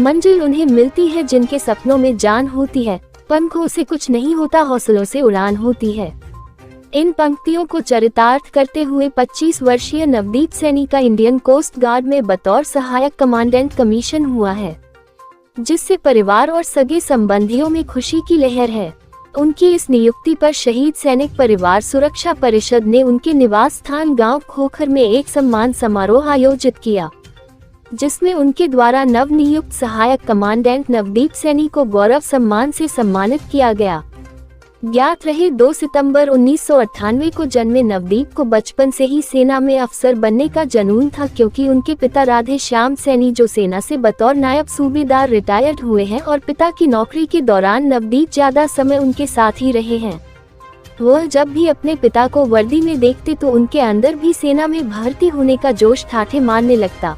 मंजिल उन्हें मिलती है जिनके सपनों में जान होती है, पंखों से कुछ नहीं होता, हौसलों से उड़ान होती है। इन पंक्तियों को चरितार्थ करते हुए 25 वर्षीय नवदीप सैनी का इंडियन कोस्ट गार्ड में बतौर सहायक कमांडेंट कमीशन हुआ है, जिससे परिवार और सगे संबंधियों में खुशी की लहर है। उनकी इस नियुक्ति पर शहीद सैनिक परिवार सुरक्षा परिषद ने उनके निवास स्थान गांव खोखर में एक सम्मान समारोह आयोजित किया, जिसमें उनके द्वारा नव नियुक्त सहायक कमांडेंट नवदीप सैनी को गौरव सम्मान से सम्मानित किया गया। ज्ञात रहे 2 सितंबर 1998 को जन्मे नवदीप को बचपन से ही सेना में अफसर बनने का जुनून था, क्योंकि उनके पिता राधे श्याम सैनी जो सेना से बतौर नायब सूबेदार रिटायर्ड हुए हैं और पिता की नौकरी के दौरान नवदीप ज्यादा समय उनके साथ ही रहे हैं। वह जब भी अपने पिता को वर्दी में देखते तो उनके अंदर भी सेना में भर्ती होने का जोश ठाठे मारने लगता।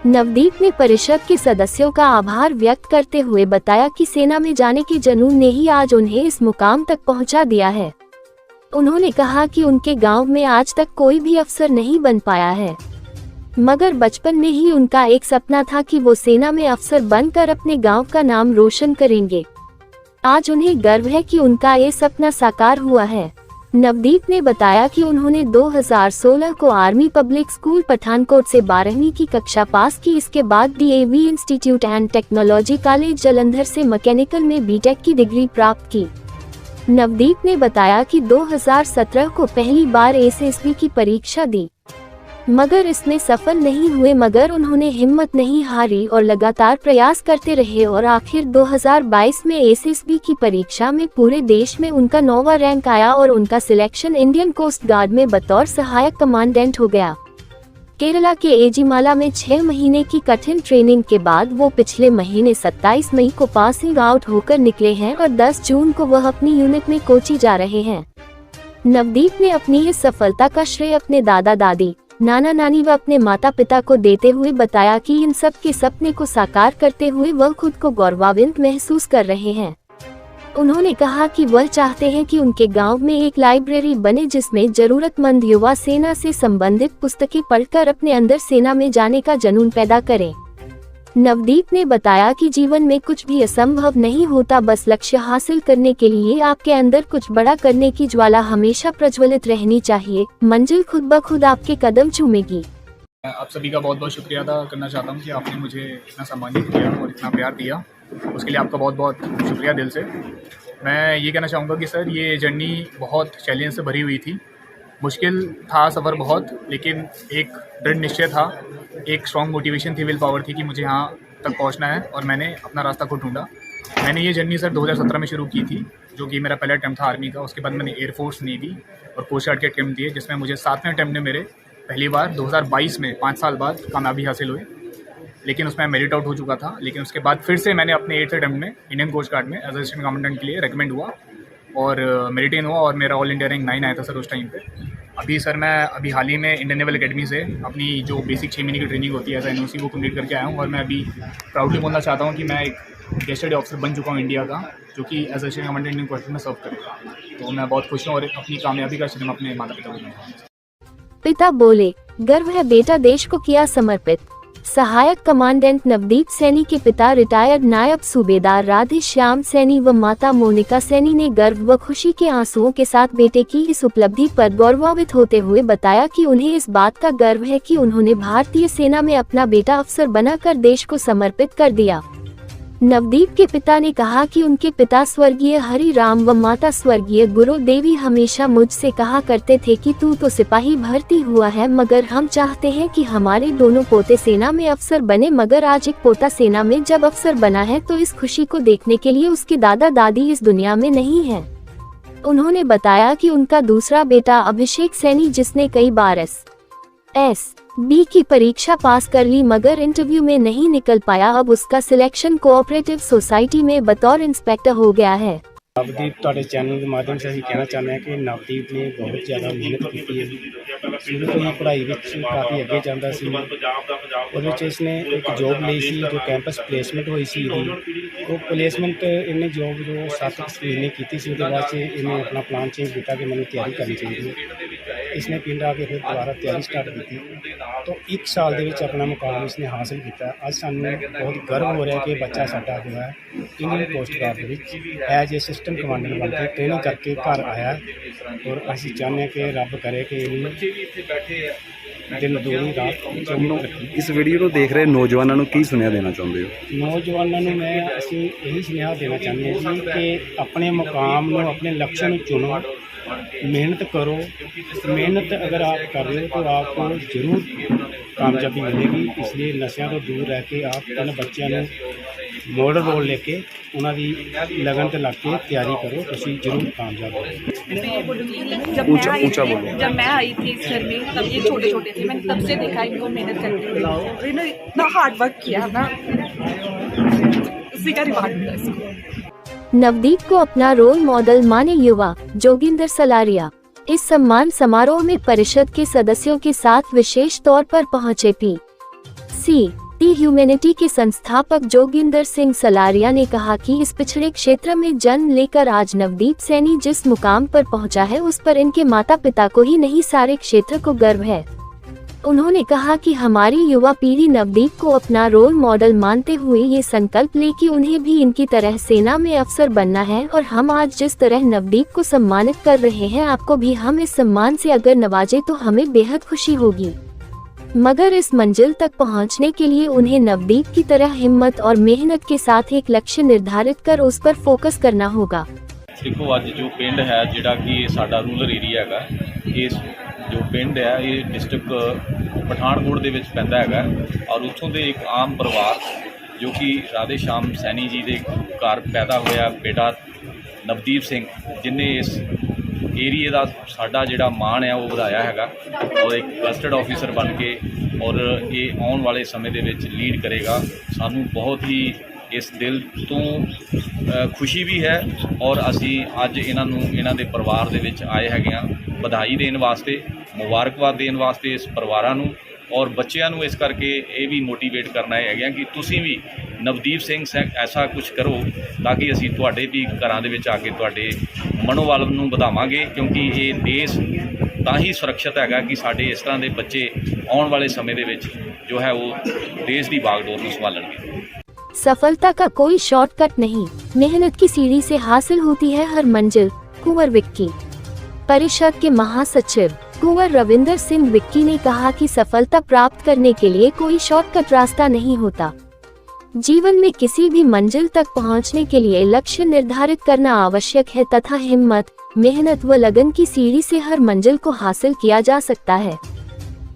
नवदीप ने परिषद के सदस्यों का आभार व्यक्त करते हुए बताया कि सेना में जाने के जुनून ने ही आज उन्हें इस मुकाम तक पहुंचा दिया है। उन्होंने कहा कि उनके गांव में आज तक कोई भी अफसर नहीं बन पाया है, मगर बचपन में ही उनका एक सपना था कि वो सेना में अफसर बनकर अपने गांव का नाम रोशन करेंगे। आज उन्हें गर्व है कि उनका ये सपना साकार हुआ है। नवदीप ने बताया कि उन्होंने 2016 को आर्मी पब्लिक स्कूल पठानकोट से 12वीं की कक्षा पास की। इसके बाद DAV institute and technology college Jalandhar से मैकेनिकल में बीटेक की डिग्री प्राप्त की। नवदीप ने बताया कि 2017 को पहली बार एसएसबी की परीक्षा दी, मगर इसमें सफल नहीं हुए, मगर उन्होंने हिम्मत नहीं हारी और लगातार प्रयास करते रहे और आखिर 2022 में एसएसबी की परीक्षा में पूरे देश में उनका 9वां रैंक आया और उनका सिलेक्शन इंडियन कोस्ट गार्ड में बतौर सहायक कमांडेंट हो गया। केरला के एजिमाला में 6 महीने की कठिन ट्रेनिंग के बाद वो पिछले महीने 27 मई को पासिंग आउट होकर निकले हैं और 10 जून को वह अपनी यूनिट में कोची जा रहे हैं। नवदीप ने अपनी इस सफलता का श्रेय अपने दादा दादी, नाना नानी व अपने माता पिता को देते हुए बताया कि इन सब के सपने को साकार करते हुए वह खुद को गौरवान्वित महसूस कर रहे हैं। उन्होंने कहा कि वह चाहते हैं कि उनके गांव में एक लाइब्रेरी बने जिसमें जरूरतमंद युवा सेना से संबंधित पुस्तकें पढ़कर अपने अंदर सेना में जाने का जुनून पैदा करें। नवदीप ने बताया कि जीवन में कुछ भी असंभव नहीं होता, बस लक्ष्य हासिल करने के लिए आपके अंदर कुछ बड़ा करने की ज्वाला हमेशा प्रज्वलित रहनी चाहिए। मंजिल खुद ब खुद आपके कदम चूमेगी। आप सभी का बहुत बहुत शुक्रिया अदा करना चाहता हूँ कि आपने मुझे इतना सम्मानित किया और इतना प्यार दिया, उसके लिए आपका बहुत बहुत शुक्रिया दिल से। मैं ये कहना चाहूँगा कि सर ये जर्नी बहुत चैलेंज से भरी हुई थी, मुश्किल था सफ़र बहुत, लेकिन एक दृढ़ निश्चय था, एक स्ट्रॉन्ग मोटिवेशन थी, विल पावर थी कि मुझे यहाँ तक पहुँचना है और मैंने अपना रास्ता खुद ढूंढा। मैंने ये जर्नी सर 2017 में शुरू की थी, जो कि मेरा पहला अटैम्प्ट था आर्मी का। उसके बाद मैंने एयरफोर्स, नेवी और कोस्ट गार्ड के अटैम्प्ट दिए, जिसमें मुझे 7वें अटैम्प्ट में मेरे पहली बार 2022 में 5 साल बाद कामयाबी हासिल हुई, लेकिन उसमें मेरिट आउट हो चुका था। लेकिन उसके बाद फिर से मैंने अपने 8th अटैम्प्ट में इंडियन कोस्ट गार्ड में एज असिस्टेंट कमांडेंट के लिए रिकमेंड हुआ और मेरिट इन हुआ और मेरा ऑल इंडिया रैंक 9 आया था सर उस टाइम पे। अभी सर मैं हाल ही में इंडियन नेवल अकेडमी से अपनी जो बेसिक 6 महीने की ट्रेनिंग होती है एज एनओसी वो कंप्लीट करके आया हूँ और मैं अभी प्राउडली बोलना चाहता हूँ कि मैं एक गेस्टेड ऑफिसर बन चुका हूँ इंडिया का, जो कि as assistant commandant Indian coast में सर्व करेगा। तो मैं बहुत खुश हूँ और अपनी कामयाबी का श्रेय अपने माता पिता को दूंगा। पिता बोले, गर्व है बेटा देश को किया समर्पित। सहायक कमांडेंट नवदीप सैनी के पिता रिटायर्ड नायब सूबेदार राधे श्याम सैनी व माता मोनिका सैनी ने गर्व व खुशी के आंसुओं के साथ बेटे की इस उपलब्धि पर गौरवान्वित होते हुए बताया कि उन्हें इस बात का गर्व है कि उन्होंने भारतीय सेना में अपना बेटा अफसर बनाकर देश को समर्पित कर दिया। नवदीप के पिता ने कहा कि उनके पिता स्वर्गीय हरि राम व माता स्वर्गीय गुरु देवी हमेशा मुझसे कहा करते थे कि तू तो सिपाही भर्ती हुआ है, मगर हम चाहते हैं कि हमारे दोनों पोते सेना में अफसर बने। मगर आज एक पोता सेना में जब अफसर बना है तो इस खुशी को देखने के लिए उसके दादा दादी इस दुनिया में नहीं है। उन्होंने बताया कि उनका दूसरा बेटा अभिषेक सैनी, जिसने कई बार एसएसबी की परीक्षा पास कर ली मगर इंटरव्यू में नहीं निकल पाया, अब उसका सिलेक्शन कोऑपरेटिव सोसाइटी में बतौर इंस्पेक्टर हो गया है। नवदीप ਤੁਹਾਡੇ ਚੈਨਲ ਦੇ ਮਾਧਿਅਮ से ਅਸੀਂ कहना चाहते हैं कि नवदीप ने बहुत ज़्यादा मेहनत की है। शुरू ਤੋਂ ਹੀ ਪੜ੍ਹਾਈ ਵਿੱਚ ਕਾਫੀ ਅੱਗੇ ਜਾਂਦਾ ਸੀ। ਉਹਦੇ ਵਿੱਚ ਇਸਨੇ ਇੱਕ ਜੋਬ ਲਈ ਸੀ ਜੋ ਕੈਂਪਸ ਪਲੇਸਮੈਂਟ ਹੋਈ ਸੀ ਇਹਦੀ। ਉਹ ਪਲੇਸਮੈਂਟ ਇਹਨੇ ਜੋਬ ਜੋ 7 ਮਹੀਨੇ ਕੀਤੀ ਸੀ, ਉਹਦੇ ਬਾਅਦ 'ਚ ਇਹਨੇ ਆਪਣਾ ਪਲਾਨ ਚੇਂਜ ਕੀਤਾ ਕਿ ਮੈਨੂੰ ਤਿਆਰੀ ਕਰਨੀ ਚਾਹੀਦੀ ਹੈ। इसने पिंड आके फिर दोबारा तैयारी स्टार्ट की थी। तो 1 साल ਦੇ ਵਿੱਚ अपना मुकाम इसने हासिल किया। ਅੱਜ ਸਾਨੂੰ बहुत गर्व हो रहा है कि बच्चा साडा जो है इंडियन कोस्ट गार्ड ਦੇ ਵਿੱਚ एज ए असिस्टेंट कमांडर बन के ट्रेनिंग करके घर आया और ਅਸੀਂ ਚਾਹੁੰਦੇ कि रब करे कि ਇਹਨੂੰ दिन दोहरी रात चौगुनी तरक्की। इस वीडियो को देख रहे नौजवानों को की सुनेहा देना चाਹੁੰਦੇ हो? नौजवानों ਨੂੰ मैं ਅਸੀਂ यही सुनेहा देना चाਹੁੰਦੇ ਹਾਂ जी कि अपने मुकाम ਨੂੰ अपने लक्ष्य ਨੂੰ चुनो, मेहनत करो। मेहनत अगर आप कर रहे हो तो आपको ज़रूर कामयाबी मिलेगी। इसलिए नशे तो दूर रह के आप इन बच्चों ने मॉडल रोल लेके उन्होंने लगन ते लग के तैयारी करो, तुम जरूर कामयाब हो। मैं बोलूँगी जब मैं आई थी इस घर में तब ये छोटे छोटे थे। मैंने तब से देखा इनको मेहनत करते हुए और इन्होंने इतना हार्ड वर्क किया ना, उसी का रिवार्ड मिला इसको। नवदीप को अपना रोल मॉडल माने युवा जोगिंदर सलारिया इस सम्मान समारोह में परिषद के सदस्यों के साथ विशेष तौर पर पहुंचे। टी ह्यूमैनिटी के संस्थापक जोगिंदर सिंह सलारिया ने कहा कि इस पिछड़े क्षेत्र में जन्म लेकर आज नवदीप सैनी जिस मुकाम पर पहुंचा है उस पर इनके माता पिता को ही नहीं सारे क्षेत्र को गर्व है। उन्होंने कहा कि हमारी युवा पीढ़ी नवदीप को अपना रोल मॉडल मानते हुए ये संकल्प ले कि उन्हें भी इनकी तरह सेना में अफसर बनना है और हम आज जिस तरह नवदीप को सम्मानित कर रहे हैं आपको भी हम इस सम्मान से अगर नवाजे तो हमें बेहद खुशी होगी। मगर इस मंजिल तक पहुंचने के लिए उन्हें नवदीप की तरह हिम्मत और मेहनत के साथ एक लक्ष्य निर्धारित कर उस पर फोकस करना होगा। देखो अज जो पिंड है जिहड़ा कि साडा रूरल एरिया है, इस जो पिंड है ये डिस्ट्रिक्ट पठानकोट दे विच पैंदा है और उत्थों दे एक आम परिवार जो कि राधे श्याम सैनी जी के घर पैदा होया बेटा नवदीप सिंह जिन्हें इस एरिए का साडा जिहड़ा मान है वो वधाया है और एक गजटेड ऑफिसर बन के और ये आने वाले समय दे विच लीड करेगा। सानू बहुत ही इस दिल तो खुशी भी है और असी अज इन्हां दे परिवार दे विच आए हैगे आ बधाई देने वास्ते, मुबारकबाद देने वास्ते इस परिवारां नूं और बच्चों नूं इस करके ये भी मोटीवेट करना है कि तुसीं भी नवदीप सिंह ऐसा कुछ करो ताकि असी तुहाडे भी घरां दे विच आके तुहाडे मनोबल नूं वधावांगे, क्योंकि ये देश तां ही सुरक्षित है कि साडे इस तरह के बच्चे आने वाले समय दे विच जो है वो देश की बागडोर नूं संभालणगे। सफलता का कोई शॉर्टकट नहीं, मेहनत की सीढ़ी से हासिल होती है हर मंजिल। कुंवर विक्की। परिषद के महासचिव कुंवर रविंदर सिंह विक्की ने कहा कि सफलता प्राप्त करने के लिए कोई शॉर्टकट रास्ता नहीं होता। जीवन में किसी भी मंजिल तक पहुंचने के लिए लक्ष्य निर्धारित करना आवश्यक है तथा हिम्मत, मेहनत व लगन की सीढ़ी से हर मंजिल को हासिल किया जा सकता है।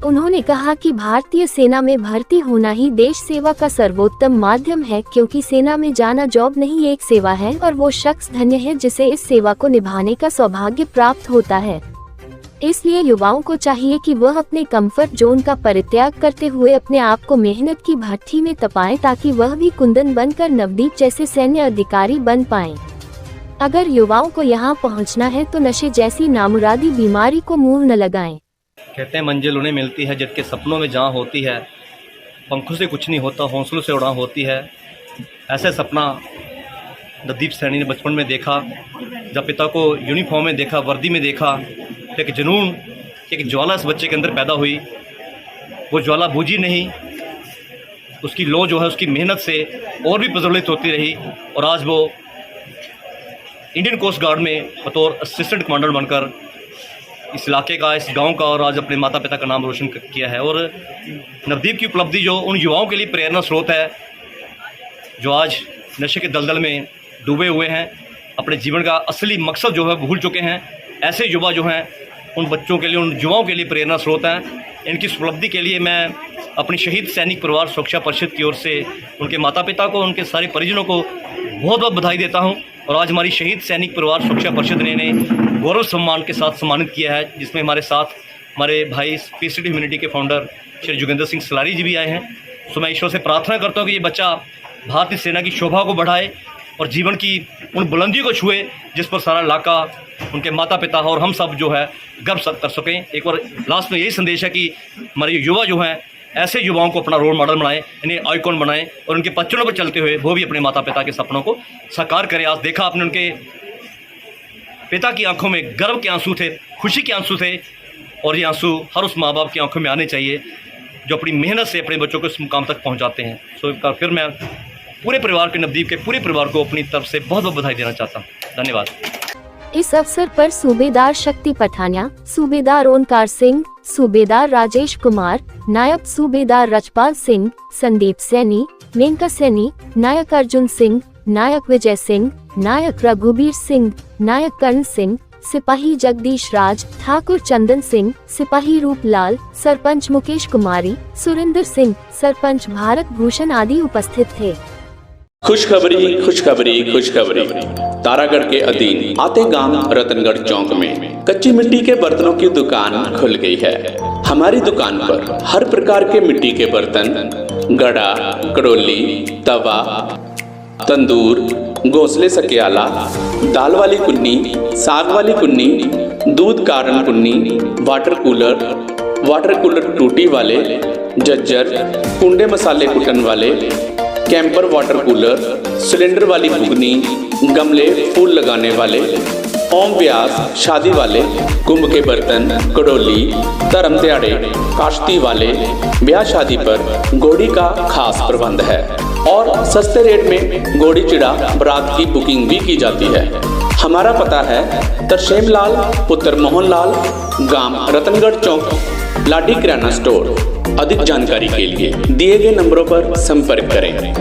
उन्होंने कहा कि भारतीय सेना में भर्ती होना ही देश सेवा का सर्वोत्तम माध्यम है, क्योंकि सेना में जाना जॉब नहीं एक सेवा है और वो शख्स धन्य है जिसे इस सेवा को निभाने का सौभाग्य प्राप्त होता है। इसलिए युवाओं को चाहिए कि वह अपने कंफर्ट जोन का परित्याग करते हुए अपने आप को मेहनत की भट्ठी में तपाएं ताकि वह भी कुंदन बनकर नवदीप जैसे सैन्य अधिकारी बन पाएं। अगर युवाओं को यहाँ पहुँचना है तो नशे जैसी नामुरादी बीमारी को मुंह न लगाएं। कहते हैं मंजिल उन्हें मिलती है जिनके सपनों में जहाँ होती है, पंखों से कुछ नहीं होता हौसलों से उड़ान होती है। ऐसे सपना नवदीप सैनी ने बचपन में देखा, जब पिता को यूनिफॉर्म में देखा, वर्दी में देखा, तो एक जुनून, एक ज्वाला इस बच्चे के अंदर पैदा हुई। वो ज्वाला बुझी नहीं, उसकी लो जो है उसकी मेहनत से और भी प्रज्वलित होती रही और आज वो इंडियन कोस्ट गार्ड में बतौर असिस्टेंट कमांडर बनकर इस इलाके का, इस गांव का और आज अपने माता पिता का नाम रोशन किया है। और नवदीप की उपलब्धि जो उन युवाओं के लिए प्रेरणा स्रोत है जो आज नशे के दलदल में डूबे हुए हैं, अपने जीवन का असली मकसद जो है भूल चुके हैं। ऐसे युवा जो हैं उन बच्चों के लिए, उन युवाओं के लिए प्रेरणा स्रोत हैं। इनकी उपलब्धि के लिए मैं अपनी शहीद सैनिक परिवार सुरक्षा परिषद की ओर से उनके माता पिता को, उनके सारे परिजनों को बहुत बहुत बधाई देता हूं। और आज हमारी शहीद सैनिक परिवार सुरक्षा परिषद ने इन्हें गौरव सम्मान के साथ सम्मानित किया है, जिसमें हमारे साथ हमारे भाई पीसीडी ह्यूमैनिटी के फाउंडर श्री जोगिंदर सिंह सलारी जी भी आए हैं। तो मैं ईश्वर से प्रार्थना करता हूँ कि ये बच्चा भारतीय सेना की शोभा को बढ़ाए और जीवन की उन बुलंदियों को छुए जिस पर सारा इलाका, उनके माता पिता और हम सब जो है गर्व कर सकें। एक बार लास्ट में यही संदेश है कि हमारे युवा जो हैं ऐसे युवाओं को अपना रोल मॉडल बनाएं, इन्हें आइकॉन बनाएं और उनके पच्चनों पर चलते हुए वो भी अपने माता पिता के सपनों को साकार करें। आज देखा आपने उनके पिता की आंखों में गर्व के आंसू थे, खुशी के आंसू थे और ये आंसू हर उस माँ बाप की आंखों में आने चाहिए जो अपनी मेहनत से अपने बच्चों को इस मुकाम तक पहुंचाते हैं। सो एक बार फिर मैं पूरे परिवार के, नवदीप के पूरे परिवार को अपनी तरफ से बहुत बहुत बधाई देना चाहता हूँ। धन्यवाद। इस अवसर पर सूबेदार शक्ति पठानिया, सूबेदार ओंकार सिंह, सूबेदार राजेश कुमार, नायब सूबेदार रजपाल सिंह, संदीप सैनी, मेनका सैनी, नायक अर्जुन सिंह, नायक विजय सिंह, नायक रघुबीर सिंह, नायक कर्ण सिंह, सिपाही जगदीश राज, ठाकुर चंदन सिंह, सिपाही रूपलाल, सरपंच मुकेश कुमारी, सुरेंद्र सिंह, सरपंच भारत भूषण आदि उपस्थित थे। खुशखबरी खुशखबरी खुशखबरी। तारागढ़ के अधीन आते गांव रतनगढ़ चौक में कच्ची मिट्टी के बर्तनों की दुकान खुल गई है। हमारी दुकान पर हर प्रकार के मिट्टी के बर्तन, घड़ा, कड़ोली, तवा, तंदूर, घोंसले सकेयाला, दाल वाली कुन्नी, साग वाली कुन्नी, दूध कारण कुन्नी, वाटर कूलर टूटी वाले, जज्जर, कुंडे मसाले कुटन वाले, कैंपर वाटर कूलर, सिलेंडर वाली बुगनी, गमले फूल लगाने वाले, ओम व्यास शादी वाले, कुंभ के बर्तन, कड़ोली, धर्म त्याड़े, काश्ती वाले, ब्याह शादी पर घोड़ी का खास प्रबंध है और सस्ते रेट में घोड़ी चिड़ा बरात की बुकिंग भी की जाती है। हमारा पता है तरसेम लाल पुत्र मोहनलाल, गांव रतनगढ़ चौक, लाडी किराना स्टोर। अधिक जानकारी के लिए दिए गए नंबरों पर संपर्क करें।